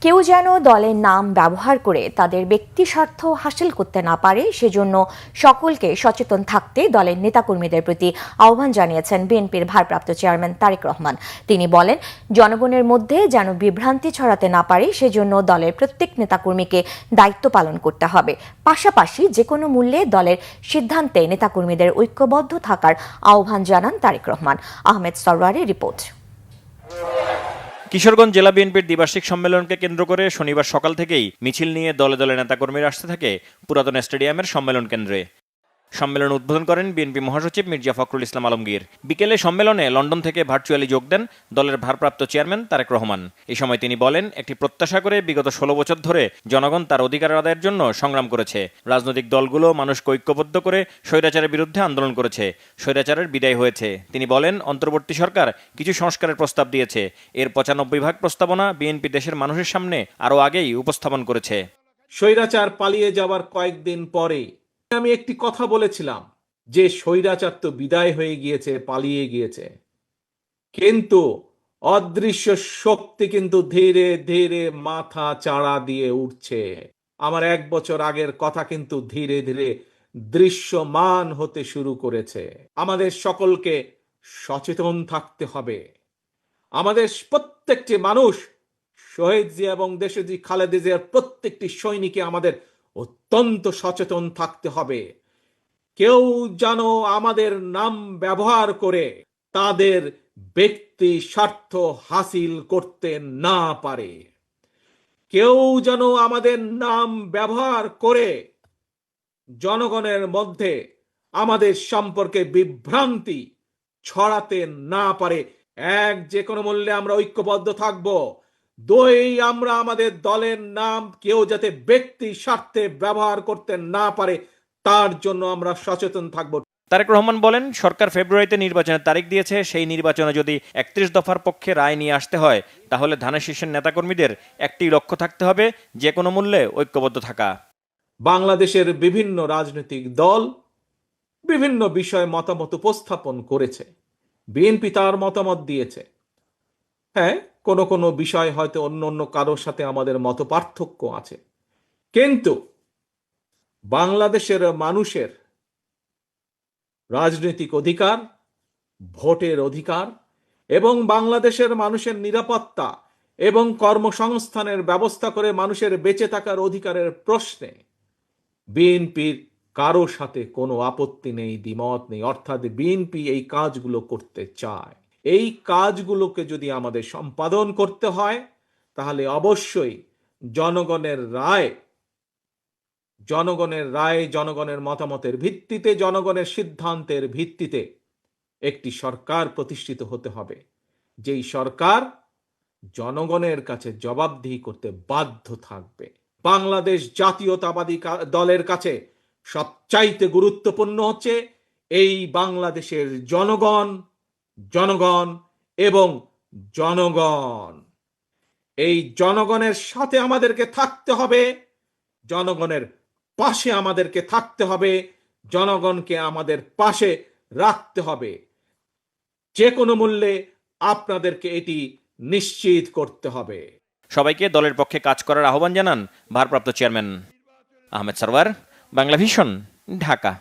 কেউ যেন দলের নাম ব্যবহার করে তাদের ব্যক্তি স্বার্থ হাসিল করতে না পারে সেজন্য সকলকে সচেতন থাকতে দলের নেতাকর্মীদের প্রতি আহ্বান জানিয়েছেন বিএনপির ভারপ্রাপ্ত চেয়ারম্যান তারেক রহমান। তিনি বলেন, জনগণের মধ্যে যেন বিভ্রান্তি ছড়াতে না পারে সেজন্য দলের প্রত্যেক নেতাকর্মীকে দায়িত্ব পালন করতে হবে। পাশাপাশি যে কোনো মূল্যে দলের সিদ্ধান্তে নেতাকর্মীদের ঐক্যবদ্ধ থাকার আহ্বান জানান তারেক রহমান। আহমেদ সরওয়ারের রিপোর্ট। কিশোরগঞ্জ জেলা বিএনপির দ্বিবার্ষিক সম্মেলনকে কেন্দ্র করে শনিবার সকাল থেকেই মিছিল নিয়ে দলে দলে নেতাকর্মীরা আসতে থাকে পুরাতন স্টেডিয়ামের সম্মেলন কেন্দ্রে। সম্মেলন উদ্বোধন করেন বিএনপি মহাসচিব মির্জা ফখরুল ইসলাম আলমগীর। বিকেলে সম্মেলনে লন্ডন থেকে ভার্চুয়ালি যোগ দেন দলের ভারপ্রাপ্ত চেয়ারম্যান তারেক রহমান। এই সময় তিনি বলেন, একটি প্রত্যাশা করে বিগত 16 বছর ধরে জনগণ তার অধিকার আদায়ের জন্য সংগ্রাম করেছে। রাজনৈতিক দলগুলো মানুষকে ঐক্যবদ্ধ করে স্বৈরাচারের বিরুদ্ধে আন্দোলন করেছে। স্বৈরাচারের বিদায় হয়েছে। তিনি বলেন, অন্তর্বর্তী সরকার কিছু সংস্কারের প্রস্তাব দিয়েছে। এর 95 ভাগ প্রস্তাবনা বিএনপি দেশের মানুষের সামনে আরও আগেই উপস্থাপন করেছে। স্বৈরাচার পালিয়ে যাবার কয়েকদিন পরে আমি একটি কথা বলেছিলাম যে স্বৈরাচার তো বিদায় হয়ে গিয়েছে, পালিয়ে গিয়েছে, কিন্তু অদৃশ্য শক্তি কিন্তু ধীরে ধীরে মাথা চাড়া দিয়ে উঠছে। আমার 1 বছর আগের কথা কিন্তু ধীরে ধীরে দৃশ্যমান হতে শুরু করেছে। আমাদের সকলকে সচেতন থাকতে হবে। আমাদের প্রত্যেকটি মানুষ, শহীদ জিয়া এবং দেশজি খালেদা জিয়ার প্রত্যেকটি সৈনিককে আমাদের অত্যন্ত সচেতন থাকতে হবে। কেউ যেন আমাদের নাম ব্যবহার করে তাদের ব্যক্তি স্বার্থ হাসিল করতে না পারে। কেউ যেন আমাদের নাম ব্যবহার করে জনগণের মধ্যে আমাদের সম্পর্কে বিভ্রান্তি ছড়াতে না পারে। যে কোনো মূল্যে আমরা ঐক্যবদ্ধ থাকব। 2, আমরা আমাদের দলের নাম কেউ যাতে ব্যক্তি স্বার্থে ব্যবহার করতে না পারে তার জন্য আমরা সচেতন থাকব। তারেক রহমান বলেন, সরকার ফেব্রুয়ারিতে নির্বাচনের তারিখ দিয়েছে। সেই নির্বাচনে যদি 31 দফার পক্ষে রায় নিয়ে আসতে হয়, তাহলে ধানের শীর্ষের নেতাকর্মীদের একটি লক্ষ্য থাকতে হবে, যে কোনো মূল্যে ঐক্যবদ্ধ থাকা। বাংলাদেশের বিভিন্ন রাজনৈতিক দল বিভিন্ন বিষয়ে মতামত উপস্থাপন করেছে। বিএনপি তার মতামত দিয়েছে। হ্যাঁ, কোনো কোনো বিষয় হয়তো অন্য অন্য কারোর সাথে আমাদের মত পার্থক্য আছে, কিন্তু বাংলাদেশের মানুষের রাজনৈতিক অধিকার, ভোটের অধিকার এবং বাংলাদেশের মানুষের নিরাপত্তা এবং কর্মসংস্থানের ব্যবস্থা করে মানুষের বেঁচে থাকার অধিকারের প্রশ্নে বিএনপির কারো সাথে কোনো আপত্তি নেই, দ্বিমত নেই। অর্থাৎ বিএনপি এই কাজগুলো করতে চায়। এই কাজগুলোকে যদি আমাদের সম্পাদন করতে হয়, তাহলে অবশ্যই জনগণের রায়, জনগণের মতামতের ভিত্তিতে, জনগণের সিদ্ধান্তের ভিত্তিতে একটি সরকার প্রতিষ্ঠিত হতে হবে, যেই সরকার জনগণের কাছে জবাবদিহি করতে বাধ্য থাকবে। বাংলাদেশ জাতীয়তাবাদী দলের কাছে সবচাইতে গুরুত্বপূর্ণ হচ্ছে এই বাংলাদেশের জনগণ এবং জনগণ। এই জনগণের সাথে আমাদেরকে থাকতে হবে, জনগণের পাশে আমাদেরকে থাকতে হবে, জনগণকে আমাদের পাশে রাখতে হবে। যে কোনো মূল্যে আপনাদেরকে এটি নিশ্চিত করতে হবে। সবাইকে দলের পক্ষে কাজ করার আহ্বান জানান ভারপ্রাপ্ত চেয়ারম্যান। আহমেদ সরওয়ার, বাংলা ভিশন, ঢাকা।